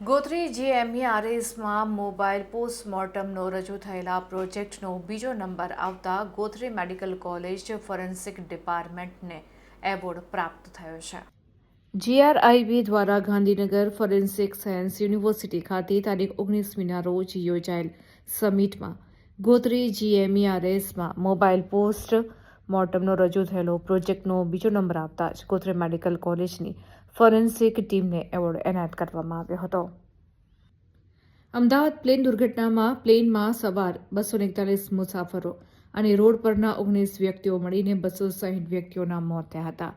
Gotri જીએમઈઆરએસમાં mobile પોસ્ટમોર્ટમનો રજૂ થયેલા પ્રોજેક્ટનો બીજો નંબર આવતા ગોત્રી મેડિકલ કોલેજ ફોરેન્સિક ડિપાર્ટમેન્ટને એવોર્ડ પ્રાપ્ત થયો છે. GRIB દ્વારા ગાંધીનગર ફોરેન્સિક સાયન્સ યુનિવર્સિટી ખાતે તારીખ 19મીના રોજ યોજાયેલ સમિટમાં ગોત્રી જીએમઈઆરએસમાં મોબાઈલ પોસ્ટ મોર્ટમનો રજૂ થયેલો પ્રોજેક્ટનો બીજો નંબર આવતા જ ગોત્રી મેડિકલ કોલેજની ફોરેન્સિક ટીમને એવોર્ડ એનાયત કરવામાં આવ્યો હતો. અમદાવાદ પ્લેન દુર્ઘટનામાં પ્લેનમાં સવાર 241 મુસાફરો અને રોડ પરના 19 વ્યક્તિઓ મળીને 260 વ્યક્તિઓના મોત થયા હતા.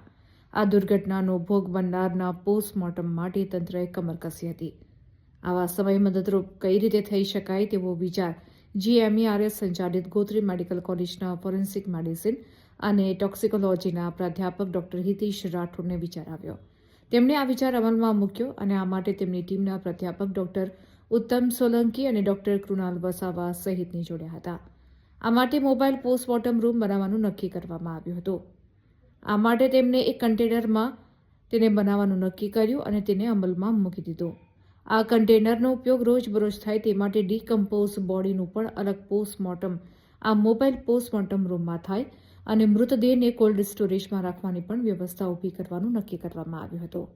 આ દુર્ઘટનાનો ભોગ બનનારના પોસ્ટમોર્ટમ માટે તંત્રએ કમર કસી હતી. આવા સમયે મદદરૂપ કઈ રીતે થઈ શકાય તેવો વિચાર જીએમઈઆરએસ સંચાલિત ગોત્રી મેડિકલ કોલેજના ફોરેન્સિક મેડિસિન અને ટોક્સિકોલોજીના પ્રાધ્યાપક ડોક્ટર હિતેશ રાઠોડને વિચાર આવ્યો. તેમણે આ વિચાર અમલમાં મૂક્યો અને આ માટે તેમની ટીમના પ્રાધ્યાપક ડોક્ટર ઉત્તમ સોલંકી અને ડોક્ટર કૃણાલ વસાવા સહિતને જોડ્યા હતા. આ માટે મોબાઈલ પોસ્ટમોર્ટમ રૂમ બનાવવાનું નક્કી કરવામાં આવ્યું હતું. આ માટે તેમણે એક કન્ટેનરમાં તેને બનાવવાનું નક્કી કર્યું અને તેને અમલમાં મૂકી દીધું. આ કન્ટેનરનો ઉપયોગ રોજબરોજ થાય તે માટે ડીકમ્પોઝ બોડીનું પણ અલગ પોસ્ટમોર્ટમ આ મોબાઈલ પોસ્ટમોર્ટમ રૂમમાં થાય અને મૃતદેહને કોલ્ડ સ્ટોરેજમાં રાખવાની પણ વ્યવસ્થા ઊભી કરવાનું નક્કી કરવામાં આવ્યું હતું.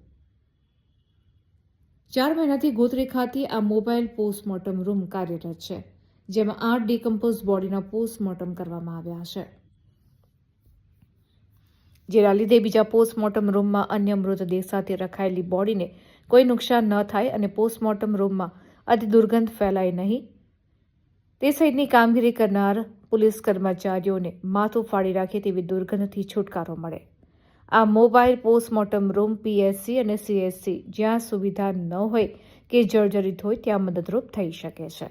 4 મહિનાથી ગોત્રી ખાતે આ મોબાઈલ પોસ્ટમોર્ટમ રૂમ કાર્યરત છે, જેમાં 8 ડીકમ્પોઝ બોડીના પોસ્ટમોર્ટમ કરવામાં આવ્યા છે, જેના લીધે બીજા પોસ્ટમોર્ટમ રૂમમાં અન્ય મૃતદેહ સાથે રખાયેલી બોડીને કોઈ નુકસાન ન થાય અને પોસ્ટમોર્ટમ રૂમમાં અતિ દુર્ગંધ ફેલાય નહીં તે સહિતની કામગીરી કરનાર પોલીસ કર્મચારીઓને માથું ફાડી રાખે તેવી દુર્ગંધથી છુટકારો મળે. આ મોબાઈલ પોસ્ટમોર્ટમ રૂમ પીએચસી અને સીએચસી જ્યાં સુવિધા ન હોય કે જર્જરિત હોય ત્યાં મદદરૂપ થઈ શકે છે.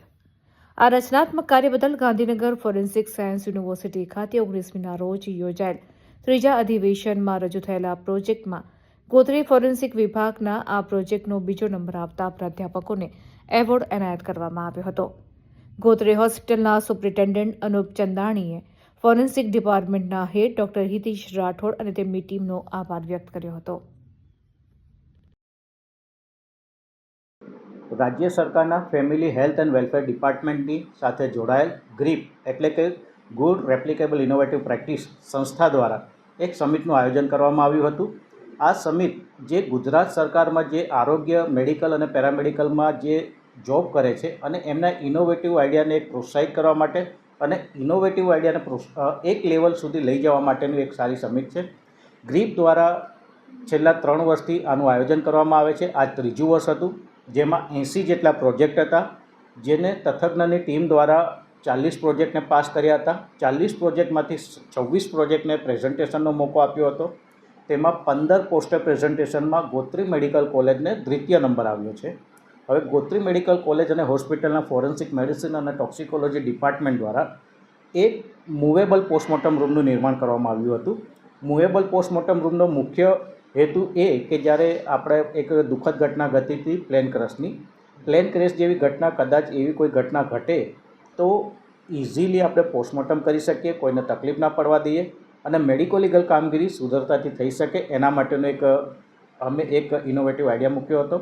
આ રચનાત્મક કાર્ય બદલ ગાંધીનગર ફોરેન્સિક સાયન્સ યુનિવર્સિટી ખાતે 19મીના રોજ યોજાયેલ ત્રીજા અધિવેશનમાં રજૂ થયેલા પ્રોજેક્ટમાં ગોત્રી ફોરેન્સિક વિભાગના આ પ્રોજેક્ટનો બીજો નંબર આવતા પ્રાધ્યાપકોને એવોર્ડ એનાયત કરવામાં આવ્યો હતો. ગોત્રી હોસ્પિટલના સુપ્રિન્ટેન્ડન્ટ અનુપ ચંદાણીએ ફોરેન્સિક ડિપાર્ટમેન્ટના હેડ ડોક્ટર હિતેશ રાઠોડ અને તેમની ટીમનો આભાર વ્યક્ત કર્યો હતો. રાજ્ય સરકારના ફેમિલી હેલ્થ એન્ડ વેલફેર ડિપાર્ટમેન્ટની સાથે જોડાયેલ ગ્રીપ એટલે કે ગુડ રેપ્લિકેબલ ઇનોવેટિવ પ્રેક્ટિસ સંસ્થા દ્વારા એક સમિટનું આયોજન કરવામાં આવ્યું હતું. આ સમિટ જે ગુજરાત સરકારમાં જે આરોગ્ય મેડિકલ અને પેરામેડિકલમાં જે જોબ કરે છે અને એમના ઇનોવેટિવ આઈડિયાને એક પ્રોત્સાહિત કરવા માટે અને ઇનોવેટિવ આઈડિયાને એક લેવલ સુધી લઈ જવા માટેનું એક સારી સમિટ છે. ગ્રીપ દ્વારા છેલ્લા 3 વર્ષથી આનું આયોજન કરવામાં આવે છે. આ ત્રીજું વર્ષ હતું, જેમાં 80 જેટલા પ્રોજેક્ટ હતા, જેને તથજ્ઞની ટીમ દ્વારા 40 પ્રોજેક્ટને પાસ કર્યા હતા. 40 પ્રોજેક્ટમાંથી 26 પ્રોજેક્ટને પ્રેઝન્ટેશનનો મોકો આપ્યો હતો. તેમાં 15 પોસ્ટર પ્રેઝન્ટેશનમાં ગોત્રી મેડિકલ કોલેજને દ્વિતીય નંબર આવ્યો છે. હવે ગોત્રી મેડિકલ કોલેજ અને હોસ્પિટલના ફોરેન્સિક મેડિસિન અને ટોક્સિકોલોજી ડિપાર્ટમેન્ટ દ્વારા એક મૂવેબલ પોસ્ટમોર્ટમ રૂમનું નિર્માણ કરવામાં આવ્યું હતું. મૂવેબલ પોસ્ટમોર્ટમ રૂમનો મુખ્ય હેતુ એ કે જ્યારે આપણે એક દુઃખદ ઘટના ઘટી હતી પ્લેન ક્રેશ જેવી ઘટના, કદાચ એવી કોઈ ઘટના ઘટે તો ઇઝીલી આપણે પોસ્ટમોર્ટમ કરી શકીએ, કોઈને તકલીફ ના પડવા દઈએ અને મેડિકો લીગલ કામગીરી સુધરતાથી થઈ શકે. એના માટેનો અમે એક ઇનોવેટિવ આઈડિયા મૂક્યો હતો,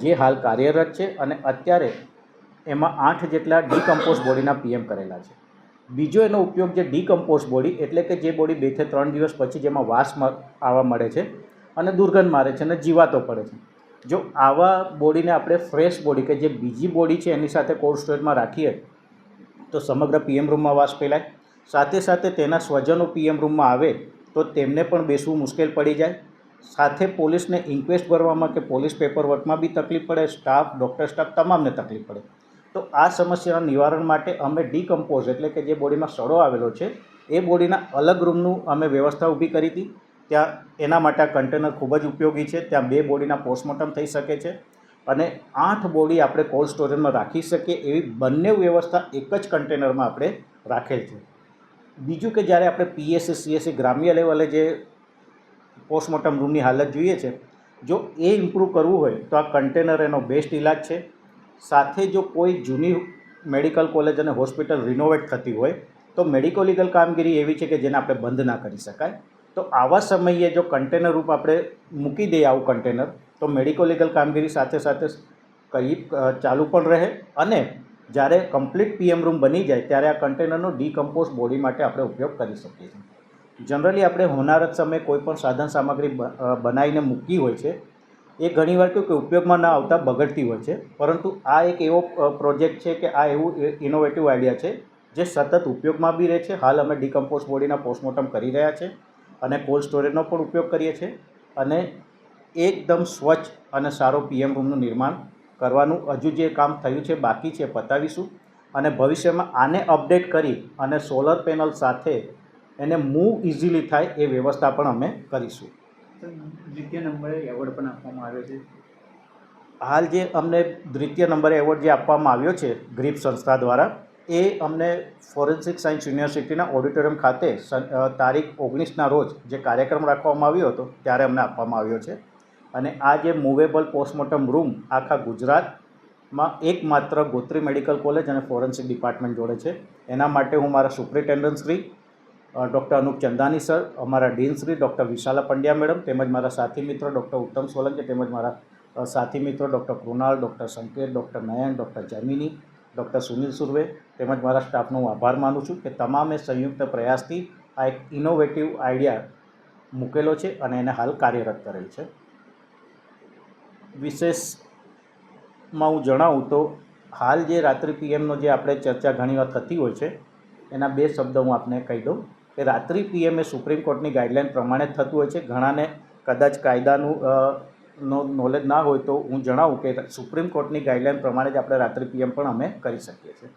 જે હાલ કાર્યરત છે અને અત્યારે એમાં 8 જેટલા ડીકમ્પોઝ બોડીના પીએમ કરેલા છે. બીજો એનો ઉપયોગ જે ડીકમ્પોઝ બોડી એટલે કે જે બોડી 2 થી 3 દિવસ પછી જેમાં વાસ આવવા મળે છે અને દુર્ગંધ મારે છે અને જીવાતો પડે છે, જો આવા બોડીને આપણે ફ્રેશ બોડી કે જે બીજી બોડી છે એની સાથે કોલ્ડ સ્ટોરેજમાં રાખીએ તો સમગ્ર પીએમ રૂમમાં વાસ ફેલાય. સાથે સાથે તેના સ્વજનો પીએમ રૂમમાં આવે તો તેમને પણ બેસવું મુશ્કેલ પડી જાય. સાથે પોલીસને ઇન્ક્વેસ્ટ ભરવામાં કે પોલીસ પેપર વર્કમાં બી તકલીફ પડે, સ્ટાફ, ડૉક્ટર સ્ટાફ તમામને તકલીફ પડે. તો આ સમસ્યાના નિવારણ માટે અમે ડીકમ્પોઝ એટલે કે જે બોડીમાં સડો આવેલો છે એ બોડીના અલગ રૂમનું અમે વ્યવસ્થા ઊભી કરી હતી. ત્યાં એના માટે આ કન્ટેનર ખૂબ જ ઉપયોગી છે. ત્યાં 2 બોડીના પોસ્ટમોર્ટમ થઈ શકે છે અને 8 બોડી આપણે કોલ્ડ સ્ટોરેજમાં રાખી શકીએ એવી બંને વ્યવસ્થા એક જ કન્ટેનરમાં આપણે રાખેલ છે. બીજું કે જ્યારે આપણે પીએસસી સીએસસી ગ્રામ્ય લેવલે જે પોસ્ટમોર્ટમ રૂમની હાલત જોઈએ છે, જો એ ઇમ્પ્રૂવ કરવું હોય તો આ કન્ટેનર એનો બેસ્ટ ઇલાજ છે. સાથે જો કોઈ જૂની મેડિકલ કોલેજ અને હોસ્પિટલ રિનોવેટ થતી હોય તો મેડિકો લીગલ કામગીરી એવી છે કે જેને આપણે બંધ ના કરી શકાય. તો આવા સમયે જો કન્ટેનર રૂપ આપણે મૂકી દઈએ આવું કન્ટેનર તો મેડિકો લીગલ કામગીરી સાથે સાથે ચાલુ પણ રહે અને જ્યારે કમ્પ્લીટ પીએમ રૂમ બની જાય ત્યારે આ કન્ટેનરનો ડીકમ્પોઝ બોડી માટે આપણે ઉપયોગ કરી શકીએ છીએ. જનરલી આપણે હોનારત સમયે કોઈ પણ સાધન સામગ્રી બનાવીને મૂકી હોય છે એ ઘણીવાર કેવું કે ઉપયોગમાં ના આવતા બગડતી હોય છે, પરંતુ આ એક એવો પ્રોજેક્ટ છે કે આ એવું ઇનોવેટિવ આઈડિયા છે જે સતત ઉપયોગમાં બી રહે છે. હાલ અમે ડીકમ્પોઝ બોડીના પોસ્ટમોર્ટમ કરી રહ્યા છે અને કોલ્ડ સ્ટોરેજનો પણ ઉપયોગ કરીએ છીએ અને એકદમ સ્વચ્છ અને સારો પીએમ રૂમનું નિર્માણ કરવાનું હજુ જે કામ થયું છે બાકી છે પતાવીશું અને ભવિષ્યમાં આને અપડેટ કરી અને સોલર પેનલ સાથે એને મૂવ ઇઝીલી થાય એ વ્યવસ્થા પણ અમે કરીશું. દ્વિતીય નંબરે એવોર્ડ પણ આપવામાં આવ્યો છે. હાલ જે અમને દ્વિતીય નંબરે એવોર્ડ જે આપવામાં આવ્યો છે ગ્રીપ સંસ્થા દ્વારા, એ અમને ફોરેન્સિક સાયન્સ યુનિવર્સિટીના ઓડિટોરિયમ ખાતે તારીખ 19ના રોજ જે કાર્યક્રમ રાખવામાં આવ્યો હતો ત્યારે અમને આપવામાં આવ્યો છે. અને આ જે મૂવેબલ પોસ્ટમોર્ટમ રૂમ આખા ગુજરાતમાં એકમાત્ર ગોત્રી મેડિકલ કોલેજ અને ફોરેન્સિક ડિપાર્ટમેન્ટ જોડે છે. એના માટે હું મારા superintendent Shri doctor Anup Chandani sir, અમારા dean Shri doctor Vishala Pandya madam, તેમજ મારા સાથી મિત્રો ડૉક્ટર ઉત્તમ સોલંકી, તેમજ મારા સાથી મિત્રો ડૉક્ટર કૃણાલ, ડૉક્ટર સંકેત, ડૉક્ટર નયન, ડૉક્ટર જર્મિની, ડૉક્ટર સુનિલ સુર્વે તેમજ મારા સ્ટાફનો હું આભાર માનું છું કે તમામે સંયુક્ત પ્રયાસથી આ એક ઇનોવેટિવ આઈડિયા મૂકેલો છે અને એને હાલ કાર્યરત કરેલ છે. વિશેષમાં હું જણાવું તો હાલ જે રાત્રિ પીએમનો જે આપણે ચર્ચા ઘણીવાર થતી હોય છે એના બે શબ્દ હું આપને કહી દઉં કે રાત્રિ પીએમ એ સુપ્રીમ કોર્ટની ગાઈડલાઇન પ્રમાણે જ થતું હોય છે. ઘણાને કદાચ કાયદાનું નોલેજ ના હોય તો હું જણાવું કે સુપ્રીમ કોર્ટની ગાઈડલાઇન પ્રમાણે જ આપણે રાત્રિ પીએમ પણ અમે કરી શકીએ છીએ.